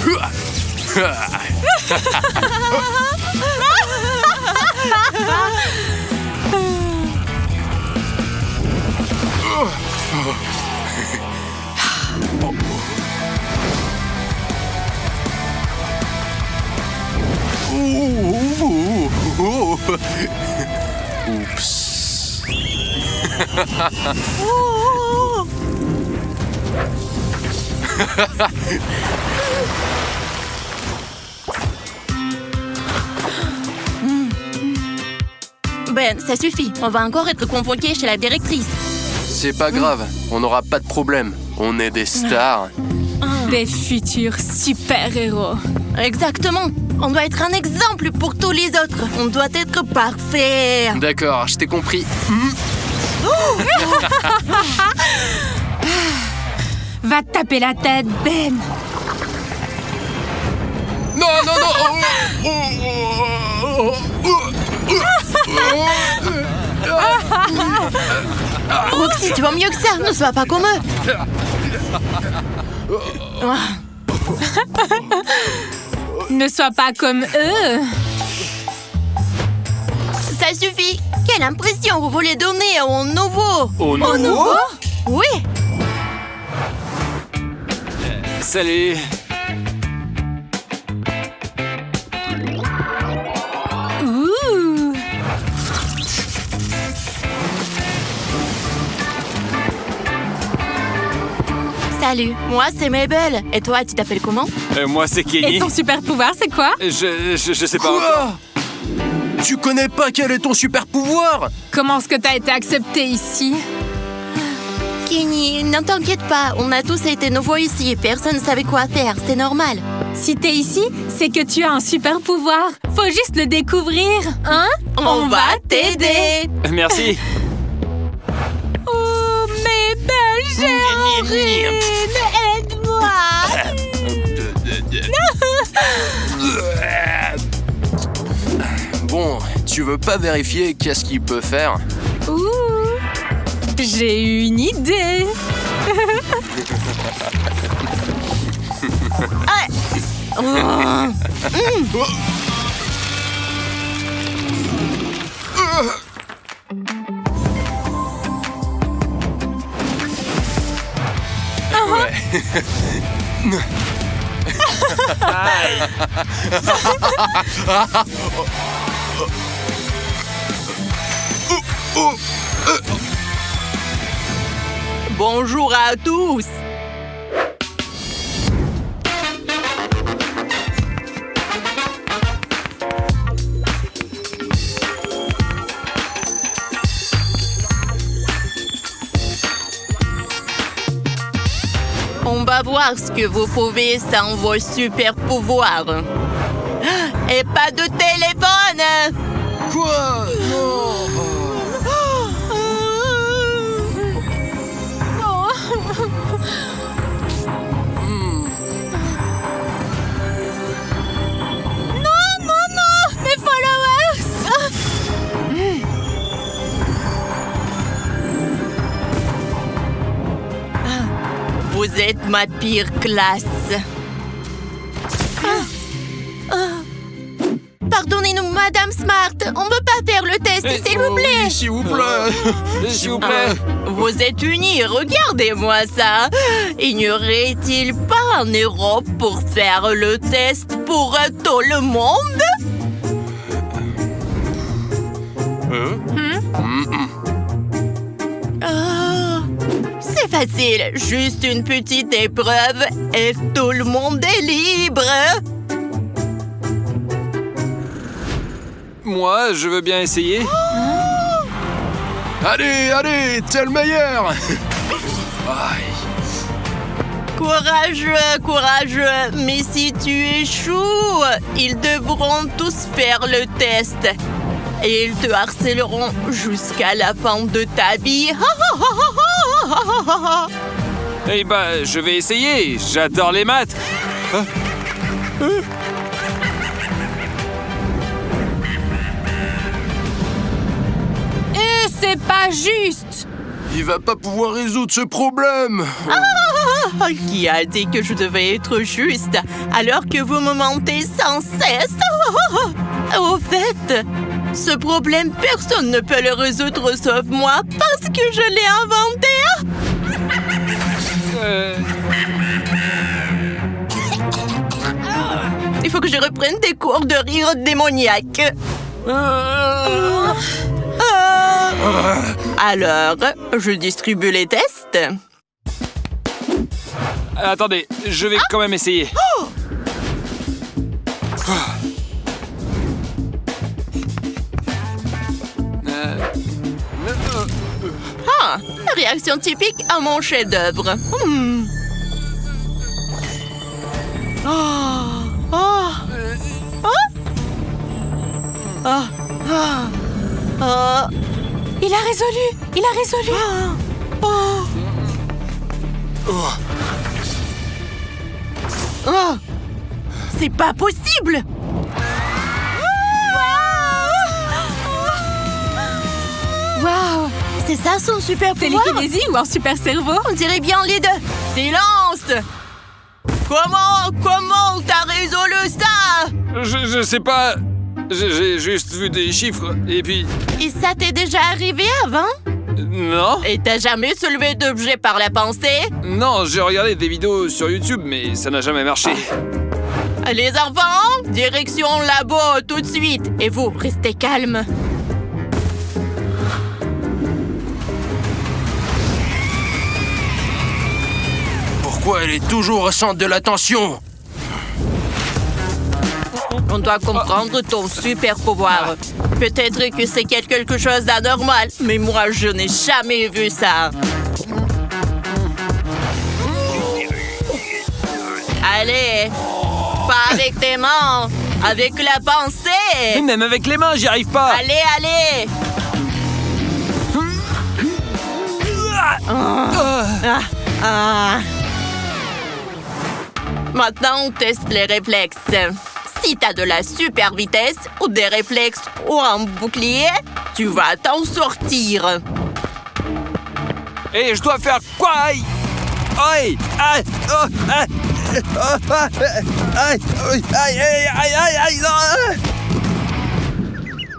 Oups. Ben, ça suffit. On va encore être convoqués chez la directrice. C'est pas grave, on n'aura pas de problème. On est des stars. Des futurs super-héros. Exactement. On doit être un exemple pour tous les autres. On doit être parfait. D'accord, je t'ai compris. Va te taper la tête, Ben. Non, non, Roxy, tu vas mieux que ça. Ne sois pas comme eux. Ne sois pas comme eux. Ça suffit. Quelle impression vous voulez donner au nouveau? Au nouveau? Oui. Salut. Ouh. Salut, moi c'est Mabel. Et toi, tu t'appelles comment? Moi, c'est Kenny. Et ton super pouvoir, c'est quoi? Je sais pas encore. Tu connais pas quel est ton super pouvoir? Comment est-ce que t'as été accepté ici? Kenny, ne t'inquiète pas. On a tous été nouveaux ici. Personne ne savait quoi faire. C'est normal. Si t'es ici, c'est que tu as un super pouvoir. Faut juste le découvrir, hein? On va t'aider. Merci. Oh, Mabel, j'ai Aide-moi. Bon, tu veux pas vérifier qu'est-ce qu'il peut faire? Ouh. J'ai eu une idée. Ouais. Bonjour à tous. On va voir ce que vous pouvez sans vos super pouvoirs. Et pas de téléphone. Quoi? Non. Mes followers. Vous êtes ma pire classe. Pardonnez-nous, Madame Smart. On ne peut pas faire le test, s'il vous plaît. Oui, s'il vous plaît. S'il vous plaît. Vous êtes unis, regardez-moi ça. Il n'y aurait-il pas en Europe pour faire le test pour tout le monde? C'est facile, juste une petite épreuve et tout le monde est libre. Moi, je veux bien essayer. Allez, allez, t'es le meilleur. Aïe. Courageux, courageux, mais si tu échoues, ils devront tous faire le test. Et ils te harcèleront jusqu'à la fin de ta vie. Eh ben, je vais essayer. J'adore les maths. Et c'est pas juste. Il va pas pouvoir résoudre ce problème. Qui a dit que je devais être juste alors que vous me mentez sans cesse? Au fait, ce problème, personne ne peut le résoudre sauf moi parce que je l'ai inventé. Il faut que je reprenne des cours de rire démoniaque. Alors, je distribue les tests. Attendez, je vais quand même essayer. Réaction typique à mon chef-d'œuvre. Il a résolu! Il a résolu! C'est pas possible! Waouh! C'est ça son super pouvoir? Télékinésie ou un super cerveau? On dirait bien les deux. Silence! Comment t'as résolu ça? Je sais pas. J'ai juste vu des chiffres et puis... Et ça t'est déjà arrivé avant? Non? Et t'as jamais soulevé d'objet par la pensée? Non, j'ai regardé des vidéos sur YouTube, mais ça n'a jamais marché. Les enfants, direction labo tout de suite. Et vous, restez calmes. Pourquoi elle est toujours au centre de l'attention? On doit comprendre ton super pouvoir. Peut-être que c'est quelque chose d'anormal, mais moi, je n'ai jamais vu ça. Allez, pas avec tes mains, avec la pensée. Même avec les mains, j'y arrive pas. Allez. Maintenant, on teste les réflexes. Si t'as de la super vitesse ou des réflexes ou un bouclier, tu vas t'en sortir. Et je dois faire quoi? Aïe! Aïe! Aïe! Oh! Aïe! Aïe! Aïe! Aïe!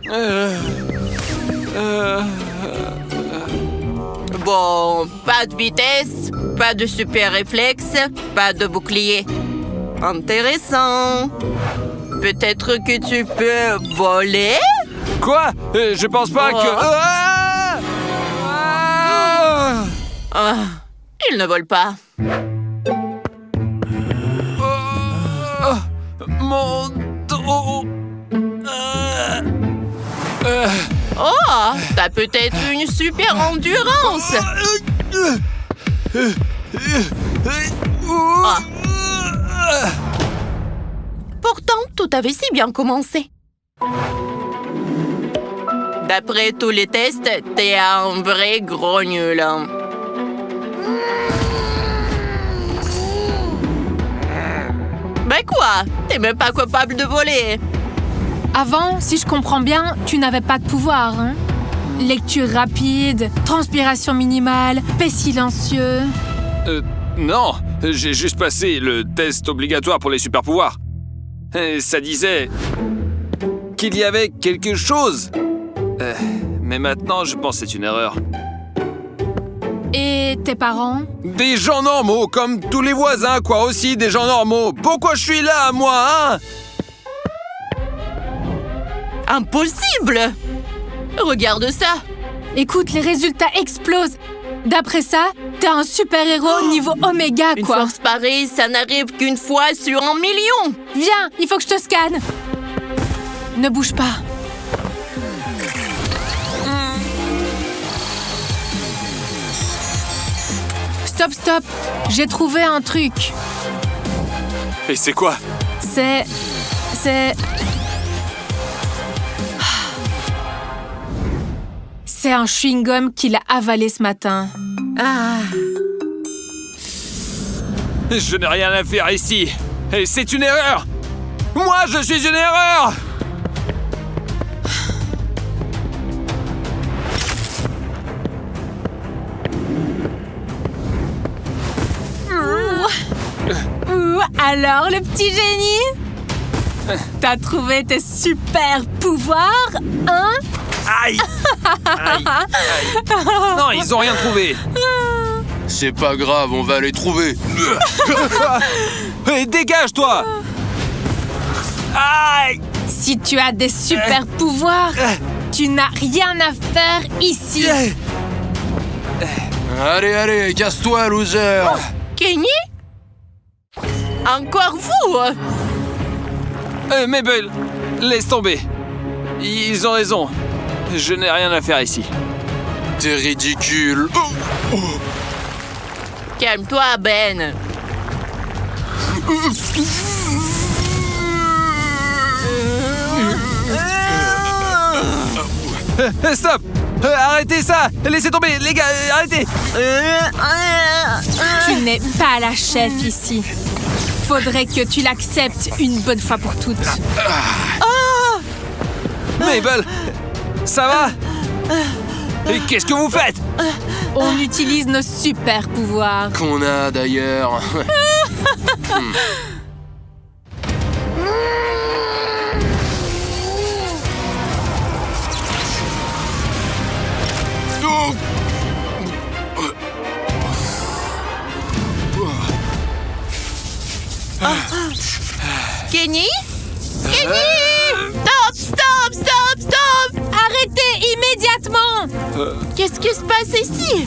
Aïe! Bon, pas de vitesse, pas de super réflexe, pas de bouclier. Intéressant. Peut-être que tu peux voler? Quoi? Je pense pas que... Il ne vole pas. Mon dos... Oh, t'as peut-être une super endurance. Pourtant, tout avait si bien commencé. D'après tous les tests, t'es un vrai gros nul. Ben quoi? T'es même pas capable de voler. Avant, si je comprends bien, tu n'avais pas de pouvoir, hein? Lecture rapide, transpiration minimale, paix silencieux... Non, j'ai juste passé le test obligatoire pour les super-pouvoirs. Ça disait qu'il y avait quelque chose. Mais maintenant, je pense que c'est une erreur. Et tes parents? Des gens normaux, comme tous les voisins, quoi, aussi des gens normaux. Pourquoi je suis là, moi, hein? Impossible! Regarde ça! Écoute, les résultats explosent. D'après ça, t'es un super-héros niveau Oméga, Une quoi. force pareille, ça n'arrive qu'une fois sur 1 million! Viens, il faut que je te scanne. Ne bouge pas. Stop. J'ai trouvé un truc. Et c'est quoi? C'est... C'est un chewing-gum qu'il a avalé ce matin. Je n'ai rien à faire ici. Et c'est une erreur. Moi, je suis une erreur. Alors, le petit génie? T'as trouvé tes super pouvoirs, hein? Aïe! Aïe! Aïe! Non, ils ont rien trouvé. C'est pas grave, on va les trouver. Hé, dégage-toi! Aïe! Si tu as des super pouvoirs, tu n'as rien à faire ici. Allez, allez, casse-toi, loser. Kenny? Encore vous? Mabel, laisse tomber. Ils ont raison. Je n'ai rien à faire ici. T'es ridicule. Calme-toi, Ben. Stop! Arrêtez ça! Laissez tomber, les gars, arrêtez! Tu n'es pas la chef ici. Faudrait que tu l'acceptes une bonne fois pour toutes. Mabel, ça va? Et qu'est-ce que vous faites? On utilise nos super pouvoirs. Qu'on a d'ailleurs. Kenny? Kenny! Stop, stop, stop, stop! Arrêtez immédiatement! Qu'est-ce qui se passe ici?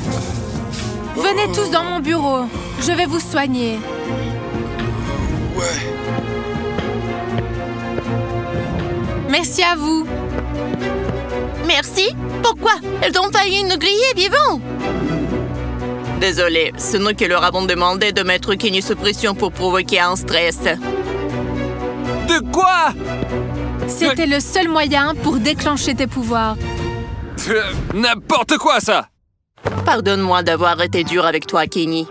Venez tous dans mon bureau. Je vais vous soigner. Ouais. Merci à vous. Merci? Pourquoi? Elles ont failli nous griller vivants! Désolé, c'est nous qui leur avons demandé de mettre Kenny sous pression pour provoquer un stress. De quoi? C'était le seul moyen pour déclencher tes pouvoirs. N'importe quoi, ça! Pardonne-moi d'avoir été dur avec toi, Kenny.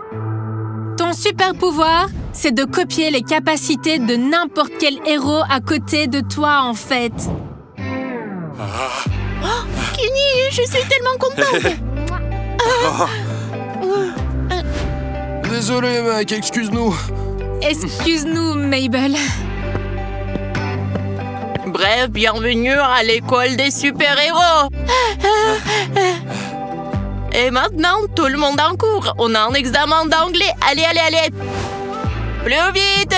Ton super pouvoir, c'est de copier les capacités de n'importe quel héros à côté de toi, en fait. Kenny, je suis tellement contente! Désolé, mec, excuse-nous. Excuse-nous, Mabel. Bref, bienvenue à l'école des super-héros! Et maintenant, tout le monde en cours. On a un examen d'anglais. Allez, allez, allez! Plus vite!